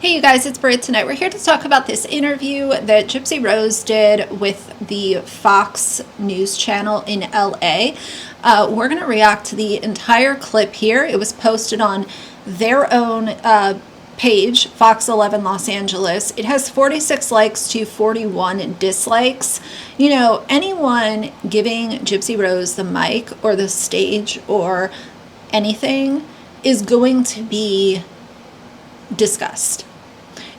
Hey you guys, it's Brit. Tonight we're here to talk about this interview that Gypsy Rose did with the Fox News channel in LA. We're going to react to the entire clip here. It was posted on their own page, Fox 11 Los Angeles. It has 46 likes to 41 dislikes. You know, anyone giving Gypsy Rose the mic or the stage or anything is going to be discussed.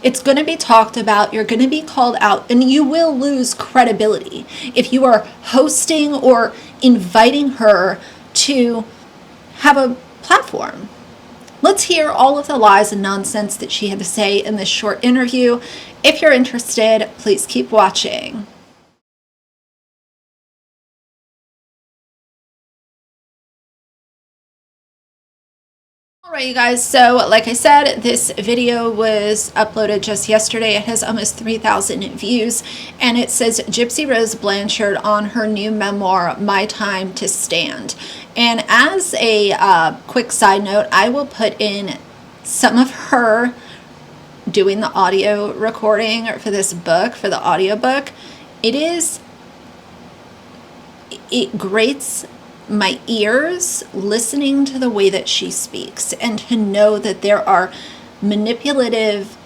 It's going to be talked about, you're going to be called out, and you will lose credibility if you are hosting or inviting her to have a platform. Let's hear all of the lies and nonsense that she had to say in this short interview. If you're interested, please keep watching. Alright you guys, so like I said, this video was uploaded just yesterday. It has almost 3,000 views, and it says Gypsy Rose Blanchard on her new memoir, My Time to Stand. And as a quick side note, I will put in some of her doing the audio recording for this book, for the audiobook. It grates my ears listening to the way that she speaks, and to know that there are manipulative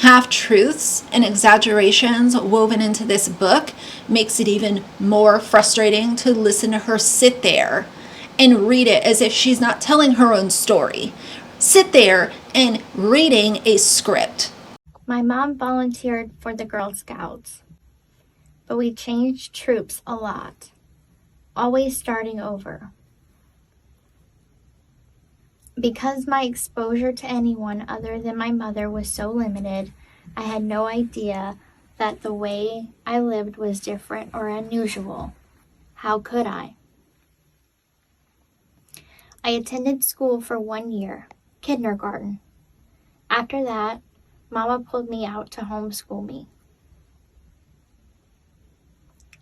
half-truths and exaggerations woven into this book makes it even more frustrating to listen to her sit there and read it as if she's not telling her own story. Sit there and reading a script. My mom volunteered for the Girl Scouts, but we changed troops a lot. Always starting over. Because my exposure to anyone other than my mother was so limited, I had no idea that the way I lived was different or unusual. How could I? I attended school for 1 year, kindergarten. After that, Mama pulled me out to homeschool me.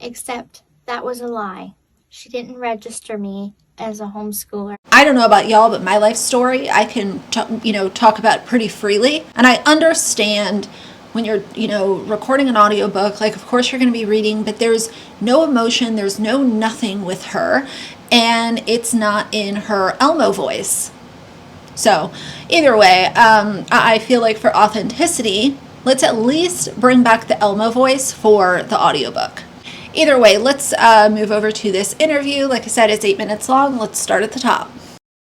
Except that was a lie. She didn't register me as a homeschooler. I don't know about y'all, but my life story I can talk about pretty freely. And I understand when you're recording an audiobook, like of course you're going to be reading, but there's no emotion, there's no nothing with her, and it's not in her Elmo voice. So either way, I feel like for authenticity, let's at least bring back the Elmo voice for the audiobook. Either way, let's move over to this interview. Like I said, it's 8 minutes long. Let's start at the top.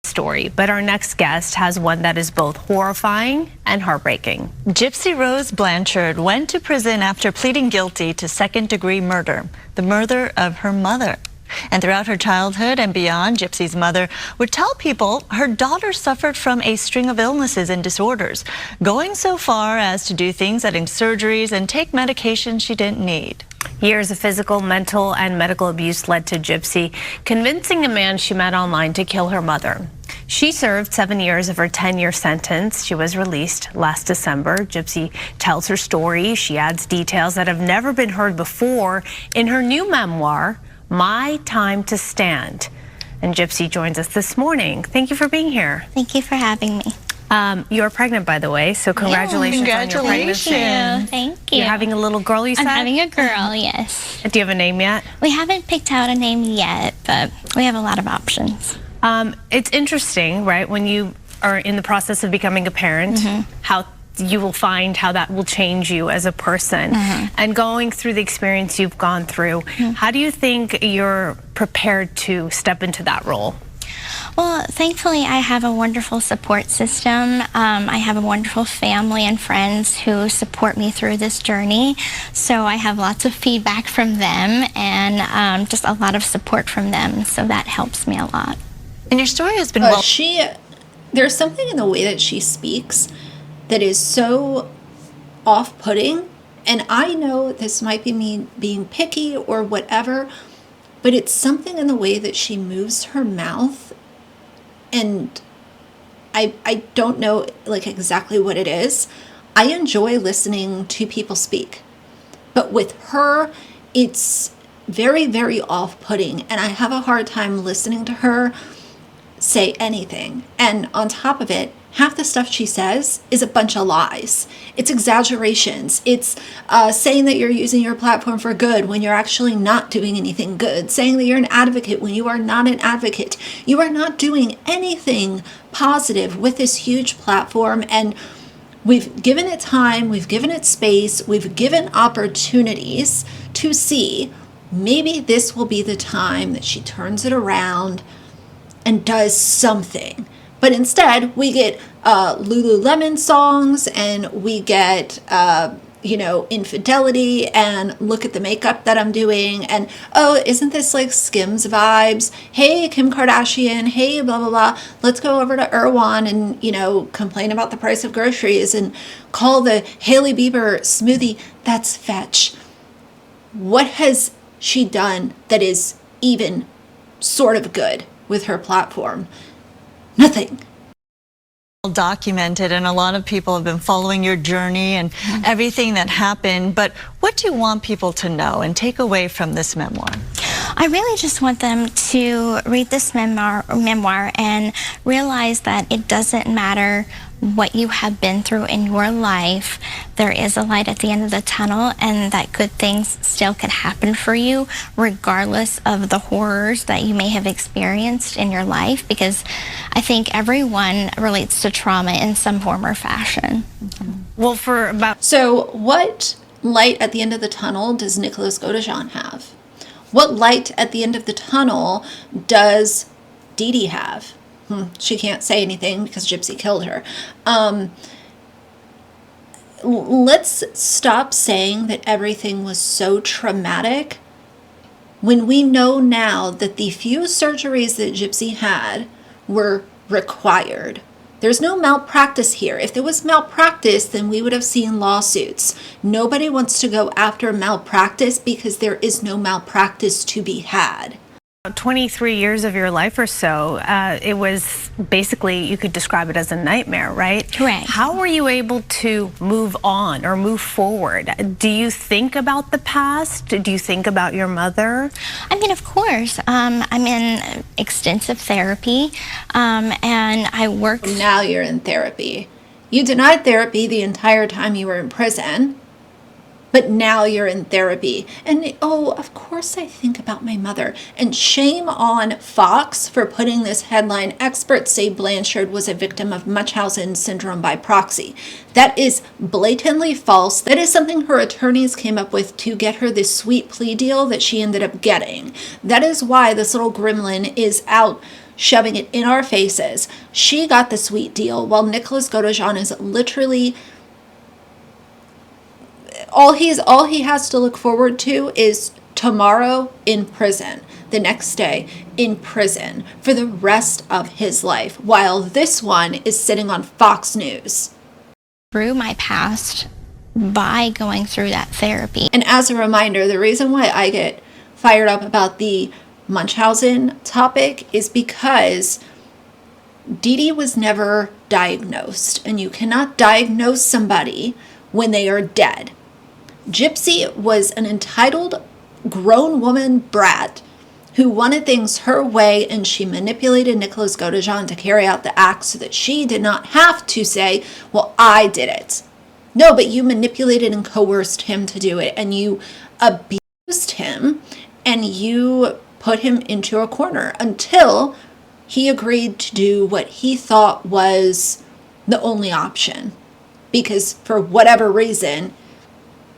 Story, but our next guest has one that is both horrifying and heartbreaking. Gypsy Rose Blanchard went to prison after pleading guilty to second-degree murder, the murder of her mother. And throughout her childhood and beyond, Gypsy's mother would tell people her daughter suffered from a string of illnesses and disorders, going so far as to do things, having surgeries and take medication she didn't need. Years of physical, mental, and medical abuse led to Gypsy convincing a man she met online to kill her mother. She served 7 years of her 10-year sentence. She was released last December. Gypsy tells her story. She adds details that have never been heard before in her new memoir, My Time to Stand. And Gypsy joins us this morning. Thank you for being here. Thank you for having me. You're pregnant, by the way, so congratulations on your pregnancy. Thank you. You're having a little girl, you said? I'm having a girl, yes. Do you have a name yet? We haven't picked out a name yet, but we have a lot of options. It's interesting, right, when you are in the process of becoming a parent, how you will find how that will change you as a person. And going through the experience you've gone through, how do you think you're prepared to step into that role? Well, thankfully, I have a wonderful support system. I have a wonderful family and friends who support me through this journey. So I have lots of feedback from them and just a lot of support from them. So that helps me a lot. And your story has been there's something in the way that she speaks that is so off-putting. And I know this might be me being picky or whatever, but it's something in the way that she moves her mouth, and I don't know like exactly what it is. I enjoy listening to people speak, but with her, it's very, very off-putting, and I have a hard time listening to her say anything. And on top of it, half the stuff she says is a bunch of lies. It's exaggerations. It's saying that you're using your platform for good when you're actually not doing anything good. Saying that you're an advocate when you are not an advocate. You are not doing anything positive with this huge platform. And we've given it time, we've given it space, we've given opportunities to see maybe this will be the time that she turns it around and does something. But instead, we get Lululemon songs, and we get, infidelity, and look at the makeup that I'm doing, and, oh, isn't this like Skims vibes? Hey, Kim Kardashian, hey, blah, blah, blah. Let's go over to Erewhon and, complain about the price of groceries and call the Hailey Bieber smoothie. That's fetch. What has she done that is even sort of good with her platform? Nothing. Documented, and a lot of people have been following your journey and everything that happened. But what do you want people to know and take away from this memoir? I really just want them to read this memoir and realize that it doesn't matter what you have been through in your life. There is a light at the end of the tunnel, and that good things still could happen for you regardless of the horrors that you may have experienced in your life, because I think everyone relates to trauma in some form or fashion. Well, So what light at the end of the tunnel does Nicholas Godejohn have? What light at the end of the tunnel does Dee Dee have? She can't say anything because Gypsy killed her. Let's stop saying that everything was so traumatic when we know now that the few surgeries that Gypsy had were required. There's no malpractice here. If there was malpractice, then we would have seen lawsuits. Nobody wants to go after malpractice because there is no malpractice to be had. 23 years of your life or so, it was basically, you could describe it as a nightmare, right? Correct. How were you able to move on or move forward? Do you think about the past? Do you think about your mother? I mean, of course. I'm in extensive therapy, and I work. Now you're in therapy. You denied therapy the entire time you were in prison. But now you're in therapy. And of course I think about my mother. And shame on Fox for putting this headline, "Experts say Blanchard was a victim of Munchausen syndrome by proxy." That is blatantly false. That is something her attorneys came up with to get her this sweet plea deal that she ended up getting. That is why this little gremlin is out shoving it in our faces. She got the sweet deal, while Nicholas Godejohn is literally... All he has to look forward to is tomorrow in prison, the next day in prison for the rest of his life, while this one is sitting on Fox News. Through my past by going through that therapy. And as a reminder, the reason why I get fired up about the Munchausen topic is because Dee Dee was never diagnosed, and you cannot diagnose somebody when they are dead. Gypsy was an entitled grown woman brat who wanted things her way, and she manipulated Nicholas Godejohn to carry out the act so that she did not have to say, well, I did it. No, but you manipulated and coerced him to do it, and you abused him, and you put him into a corner until he agreed to do what he thought was the only option. Because for whatever reason,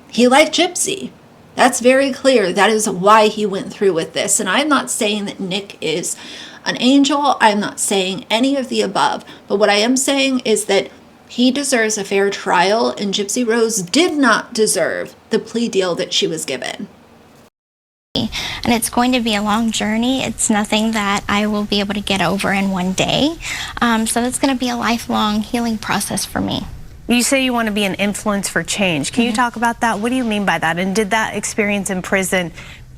he liked Gypsy. That's very clear. That is why he went through with this. And I'm not saying that Nick is an angel. I'm not saying any of the above. But what I am saying is that he deserves a fair trial, and Gypsy Rose did not deserve the plea deal that she was given. And it's going to be a long journey. It's nothing that I will be able to get over in one day. So it's going to be a lifelong healing process for me. You say you want to be an influence for change. Can you talk about that? What do you mean by that? And did that experience in prison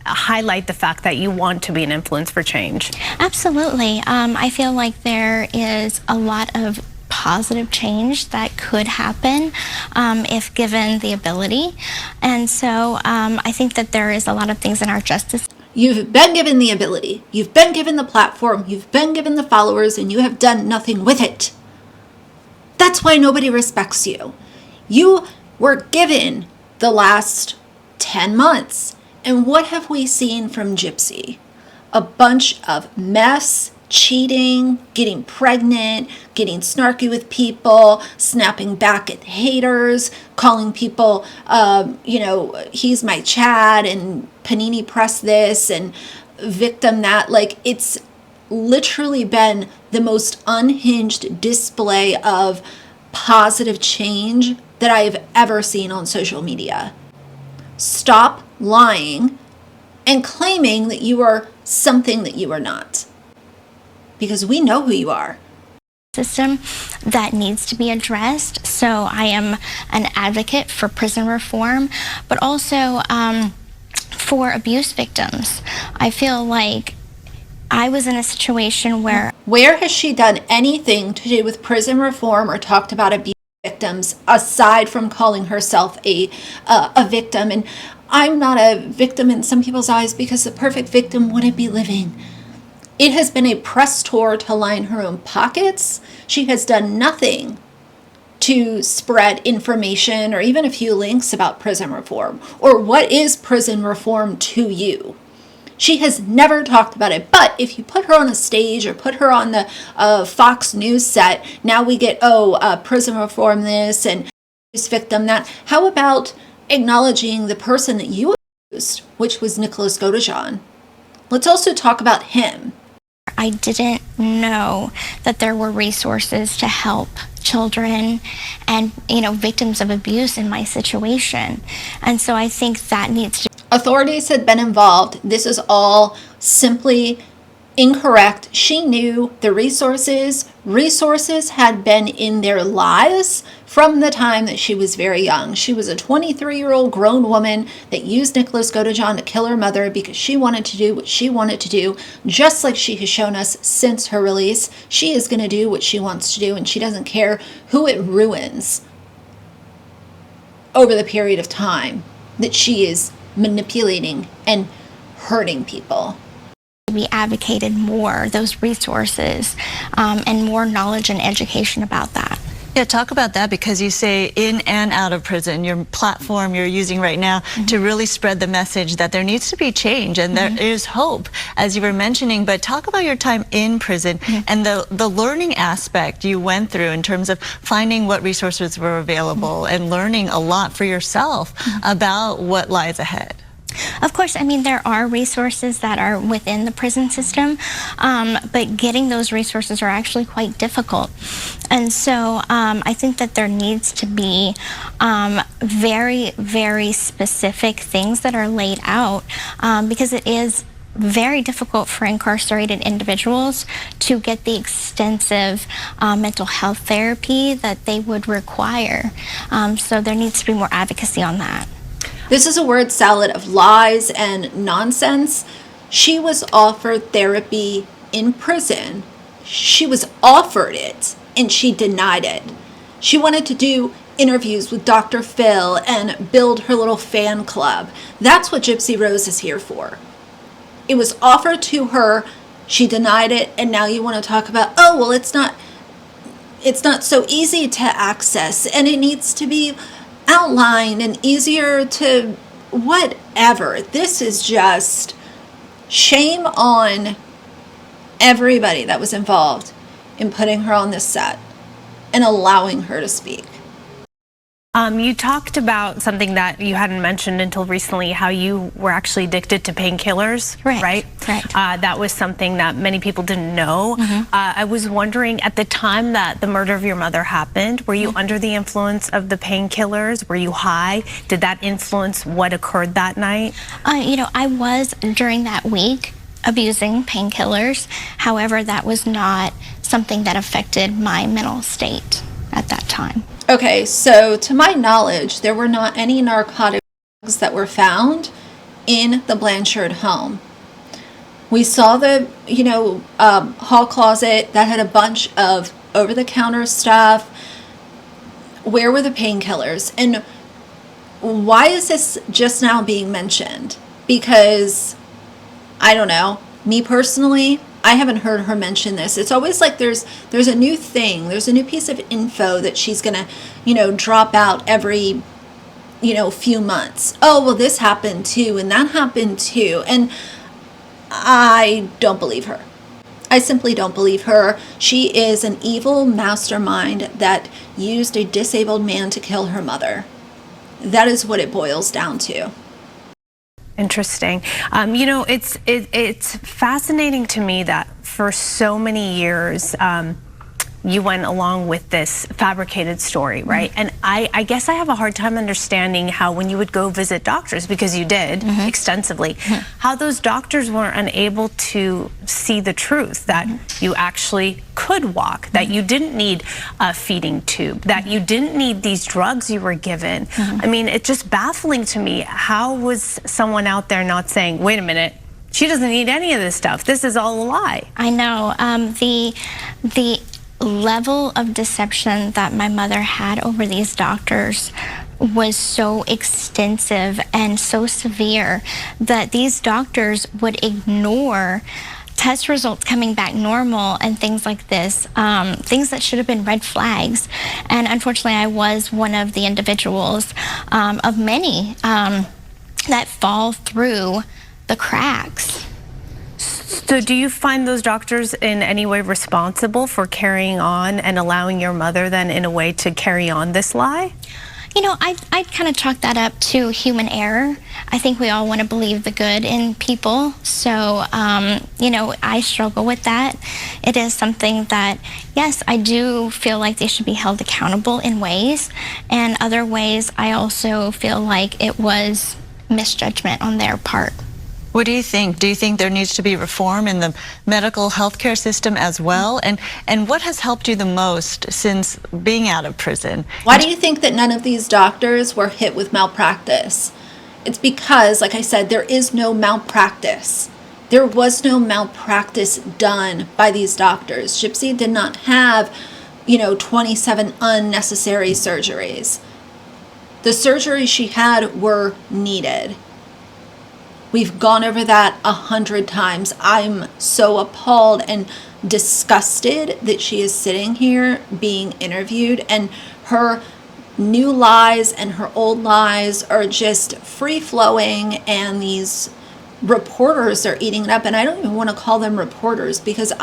highlight the fact that you want to be an influence for change? Absolutely. I feel like there is a lot of positive change that could happen if given the ability. And so I think that there is a lot of things in our justice. You've been given the ability. You've been given the platform. You've been given the followers, and you have done nothing with it. That's why nobody respects you. You were given the last 10 months. And what have we seen from Gypsy? A bunch of mess, cheating, getting pregnant, getting snarky with people, snapping back at haters, calling people, he's my Chad and Panini Press this and victim that. Like, it's literally been the most unhinged display of positive change that I have ever seen on social media. Stop lying and claiming that you are something that you are not, because we know who you are. System that needs to be addressed. So I am an advocate for prison reform, but also for abuse victims. I feel like I was in a situation where has she done anything to do with prison reform or talked about abuse victims aside from calling herself a victim? And I'm not a victim in some people's eyes, because the perfect victim wouldn't be living. It has been a press tour to line her own pockets. She has done nothing to spread information or even a few links about prison reform, or what is prison reform to you. She has never talked about it. But if you put her on a stage or put her on the Fox News set, now we get, prison reform this and abuse victim that. How about acknowledging the person that you abused, which was Nicholas Godejohn? Let's also talk about him. I didn't know that there were resources to help children and, victims of abuse in my situation. And so I think that needs to. Authorities had been involved. This is all simply incorrect. She knew the resources. Resources had been in their lives from the time that she was very young. She was a 23-year-old grown woman that used Nicholas Godejohn to kill her mother because she wanted to do what she wanted to do, just like she has shown us since her release. She is going to do what she wants to do, and she doesn't care who it ruins over the period of time that she is manipulating and hurting people. Be advocated more, those resources, and more knowledge and education about that. Yeah, talk about that, because you say in and out of prison, your platform you're using right now to really spread the message that there needs to be change and there is hope, as you were mentioning. But talk about your time in prison and the learning aspect you went through in terms of finding what resources were available and learning a lot for yourself about what lies ahead. Of course, there are resources that are within the prison system, but getting those resources are actually quite difficult. And so I think that there needs to be very, very specific things that are laid out, because it is very difficult for incarcerated individuals to get the extensive mental health therapy that they would require. So there needs to be more advocacy on that. This is a word salad of lies and nonsense. She was offered therapy in prison. She was offered it, and she denied it. She wanted to do interviews with Dr. Phil and build her little fan club. That's what Gypsy Rose is here for. It was offered to her. She denied it, and now you want to talk about, it's not so easy to access, and it needs to be outlined and easier to whatever. This is just shame on everybody that was involved in putting her on this set and allowing her to speak. You talked about something that you hadn't mentioned until recently, how you were actually addicted to painkillers, right? That was something that many people didn't know. I was wondering, at the time that the murder of your mother happened, were you under the influence of the painkillers? Were you high? Did that influence what occurred that night? I was, during that week, abusing painkillers. However, that was not something that affected my mental state at that time. Okay, so to my knowledge, there were not any narcotic drugs that were found in the Blanchard home. We saw the, hall closet that had a bunch of over-the-counter stuff. Where were the painkillers? And why is this just now being mentioned? Because, I don't know, me personally, I haven't heard her mention this. It's always like there's a new thing, there's a new piece of info that she's gonna, drop out every, few months. Oh, well, this happened too, and that happened too. And I don't believe her. I simply don't believe her. She is an evil mastermind that used a disabled man to kill her mother. That is what it boils down to. Interesting. It's fascinating to me that for so many years, you went along with this fabricated story, right? And I guess I have a hard time understanding how when you would go visit doctors, because you did extensively, how those doctors were unable to see the truth, that you actually could walk, that you didn't need a feeding tube, that you didn't need these drugs you were given. I mean, it's just baffling to me. How was someone out there not saying, wait a minute, she doesn't need any of this stuff. This is all a lie. I know. The level of deception that my mother had over these doctors was so extensive and so severe that these doctors would ignore test results coming back normal and things like this, things that should have been red flags. And unfortunately, I was one of the individuals of many that fall through the cracks. So do you find those doctors in any way responsible for carrying on and allowing your mother then in a way to carry on this lie? I kind of chalk that up to human error. I think we all want to believe the good in people. So, I struggle with that. It is something that, yes, I do feel like they should be held accountable in ways. And other ways, I also feel like it was misjudgment on their part. What do you think? Do you think there needs to be reform in the medical healthcare system as well? And what has helped you the most since being out of prison? Why do you think that none of these doctors were hit with malpractice? It's because, like I said, there is no malpractice. There was no malpractice done by these doctors. Gypsy did not have, 27 unnecessary surgeries. The surgeries she had were needed. We've gone over that 100 times. I'm so appalled and disgusted that she is sitting here being interviewed, and her new lies and her old lies are just free flowing, and these reporters are eating it up. And I don't even want to call them reporters, because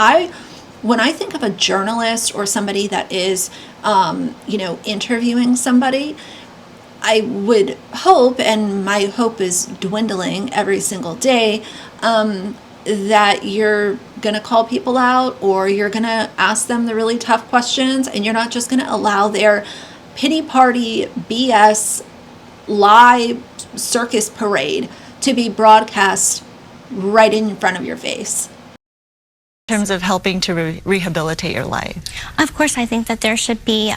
when I think of a journalist or somebody that is, interviewing somebody, I would hope, and my hope is dwindling every single day, that you're going to call people out, or you're going to ask them the really tough questions, and you're not just going to allow their pity party BS lie circus parade to be broadcast right in front of your face. In terms of helping to rehabilitate your life? Of course, I think that there should be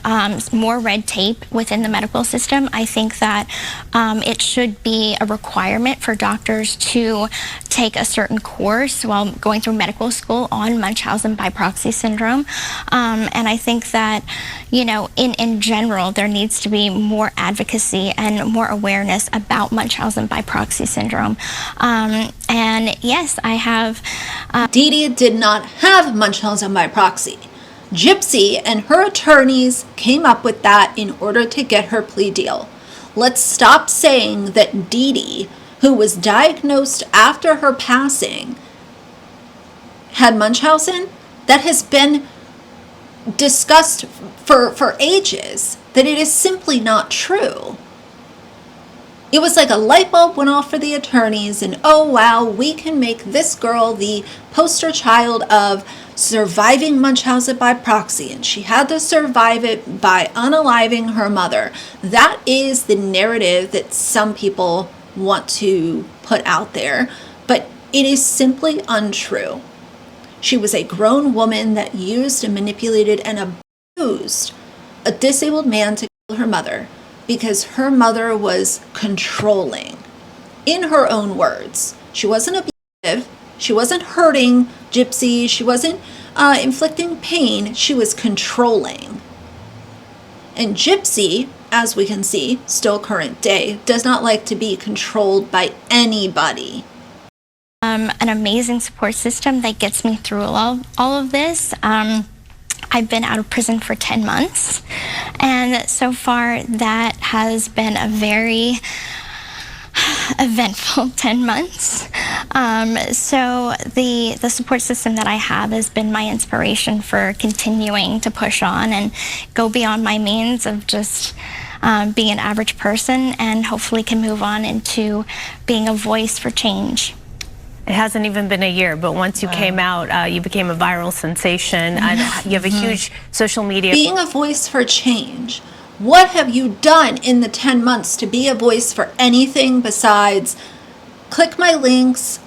more red tape within the medical system. I think that it should be a requirement for doctors to take a certain course while going through medical school on Munchausen by proxy syndrome. And I think that, in general, there needs to be more advocacy and more awareness about Munchausen by proxy syndrome. And yes, I have. Dee Dee did not have Munchausen by proxy. Gypsy and her attorneys came up with that in order to get her plea deal. Let's stop saying that Dee Dee, who was diagnosed after her passing, had Munchausen. That has been discussed for ages, that it is simply not true. It was like a light bulb went off for the attorneys, and oh wow, we can make this girl the poster child of surviving Munchausen by proxy, and she had to survive it by unaliving her mother. That is the narrative that some people want to put out there, but it is simply untrue. She was a grown woman that used and manipulated and abused a disabled man to kill her mother, because her mother was controlling. In her own words, she wasn't abusive, she wasn't hurting Gypsy, she wasn't inflicting pain, she was controlling. And Gypsy, as we can see, still current day, does not like to be controlled by anybody. An amazing support system that gets me through all of this. I've been out of prison for 10 months, and so far that has been a very eventful 10 months. So the support system that I have has been my inspiration for continuing to push on and go beyond my means of just being an average person, and hopefully can move on into being a voice for change. It hasn't even been a year, but once you came out, you became a viral sensation. And you have a huge social media. Being a voice for change. What have you done in the 10 months to be a voice for anything besides click my links,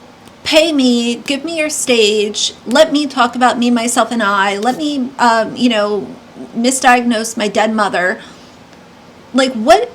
pay me, give me your stage, let me talk about me, myself, and I, let me, misdiagnose my dead mother? Like, what?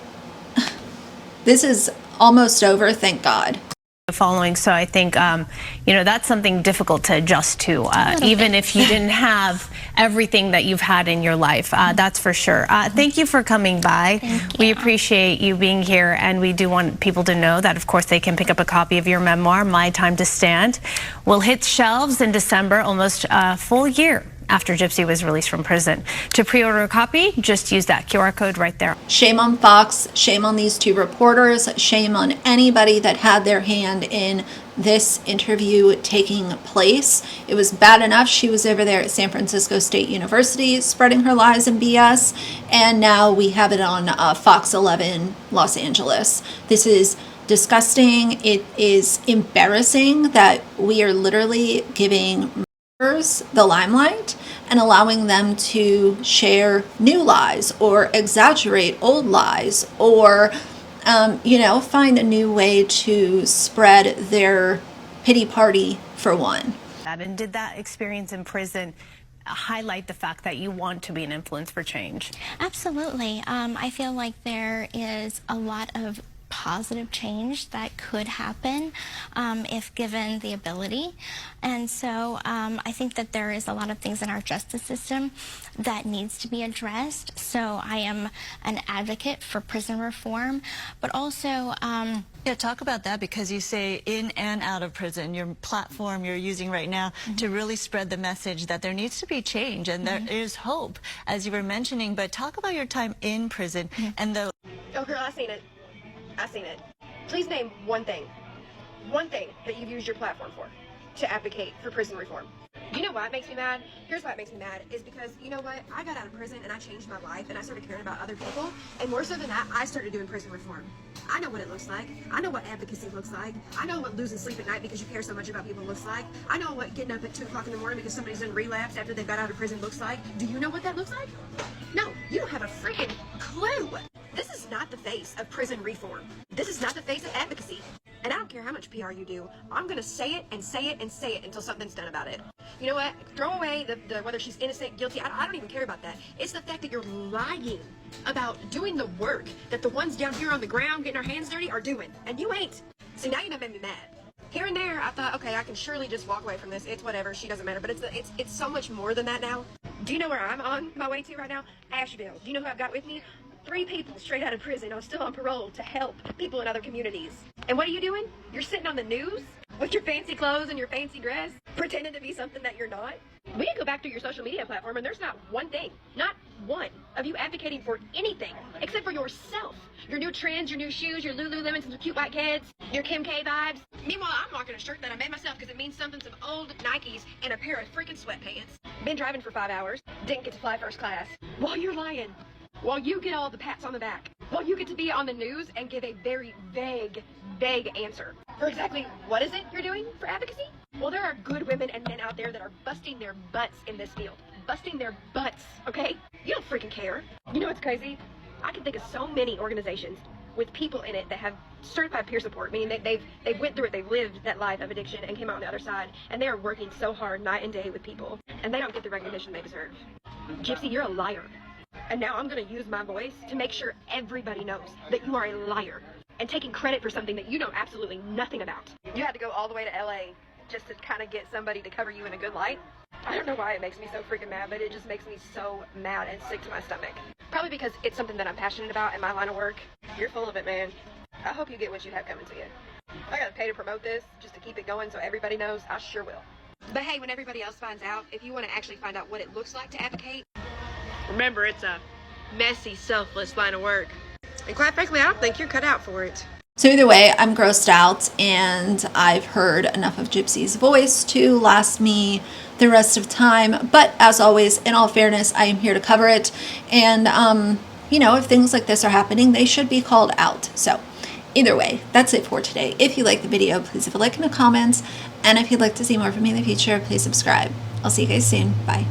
This is almost over, thank God. Following, so I think that's something difficult to adjust to, even if you didn't have everything that you've had in your life. That's for sure. Thank you for coming by. We appreciate you being here, and we do want people to know that, of course, they can pick up a copy of your memoir, My Time to Stand. Will hit shelves in December, almost a full year after Gypsy was released from prison. To pre-order a copy, just use that QR code right there. Shame on Fox, shame on these two reporters, shame on anybody that had their hand in this interview taking place. It was bad enough she was over there at San Francisco State University spreading her lies and BS, and now we have it on Fox 11 Los Angeles. This is disgusting. It is embarrassing that we are literally giving the limelight and allowing them to share new lies or exaggerate old lies or find a new way to spread their pity party for one. And did that experience in prison highlight the fact that you want to be an influence for change? Absolutely. I feel like there is a lot of positive change that could happen if given the ability. And so I think that there is a lot of things in our justice system that needs to be addressed. So I am an advocate for prison reform, but also talk about that, because you say in and out of prison, your platform you're using right now to really spread the message that there needs to be change and there is hope, as you were mentioning. But talk about your time in prison and the... Oh, girl, I seen it. Please name one thing that you've used your platform for to advocate for prison reform. You know why it makes me mad? Here's why it makes me mad, is because, you know what, I got out of prison and I changed my life and I started caring about other people, and more so than that, I started doing prison reform. I know what it looks like. I know what advocacy looks like. I know what losing sleep at night because you care so much about people looks like. I know what getting up at 2 o'clock in the morning because somebody's in relapse after they got out of prison looks like. Do you know what that looks like? No, you don't have a freaking clue. This is not the face of prison reform. This is not the face of advocacy. And I don't care how much PR you do, I'm going to say it and say it and say it until something's done about it. You know what? Throw away the whether she's innocent, guilty. I don't even care about that. It's the fact that you're lying about doing the work that the ones down here on the ground getting our hands dirty are doing. And you ain't. See, now you done made me mad. Here and there, I thought, okay, I can surely just walk away from this. It's whatever. She doesn't matter. But it's so much more than that now. Do you know where I'm on my way to right now? Asheville. Do you know who I've got with me? 3 people straight out of prison are still on parole to help people in other communities. And what are you doing? You're sitting on the news with your fancy clothes and your fancy dress, pretending to be something that you're not. We can go back to your social media platform and there's not one thing, not one, of you advocating for anything except for yourself. Your new trends, your new shoes, your Lululemons and some cute white kids, your Kim K vibes. Meanwhile, I'm rocking a shirt that I made myself because it means something, some old Nikes and a pair of freaking sweatpants. Been driving for 5 hours, didn't get to fly first class. While you're lying. While you get all the pats on the back, while you get to be on the news and give a very vague answer for exactly what is it you're doing for advocacy? Well, there are good women and men out there that are busting their butts in this field. Busting their butts, okay? You don't freaking care. You know what's crazy? I can think of so many organizations with people in it that have certified peer support, meaning they've went through it, they've lived that life of addiction and came out on the other side, and they are working so hard night and day with people, and they don't get the recognition they deserve. Gypsy, you're a liar. And now I'm going to use my voice to make sure everybody knows that you are a liar and taking credit for something that you know absolutely nothing about. You had to go all the way to LA just to kind of get somebody to cover you in a good light. I don't know why it makes me so freaking mad, but it just makes me so mad and sick to my stomach. Probably because it's something that I'm passionate about in my line of work. You're full of it, man. I hope you get what you have coming to you. If I gotta pay to promote this just to keep it going so everybody knows, I sure will. But hey, when everybody else finds out, if you want to actually find out what it looks like to advocate, remember it's a messy, selfless line of work. And quite frankly, I don't think you're cut out for it. So either way, I'm grossed out, and I've heard enough of Gypsy's voice to last me the rest of time. But as always, in all fairness, I am here to cover it. And, you know, if things like this are happening, they should be called out. So either way, that's it for today. If you like the video, please leave a like in the comments. And if you'd like to see more from me in the future, please subscribe. I'll see you guys soon. Bye.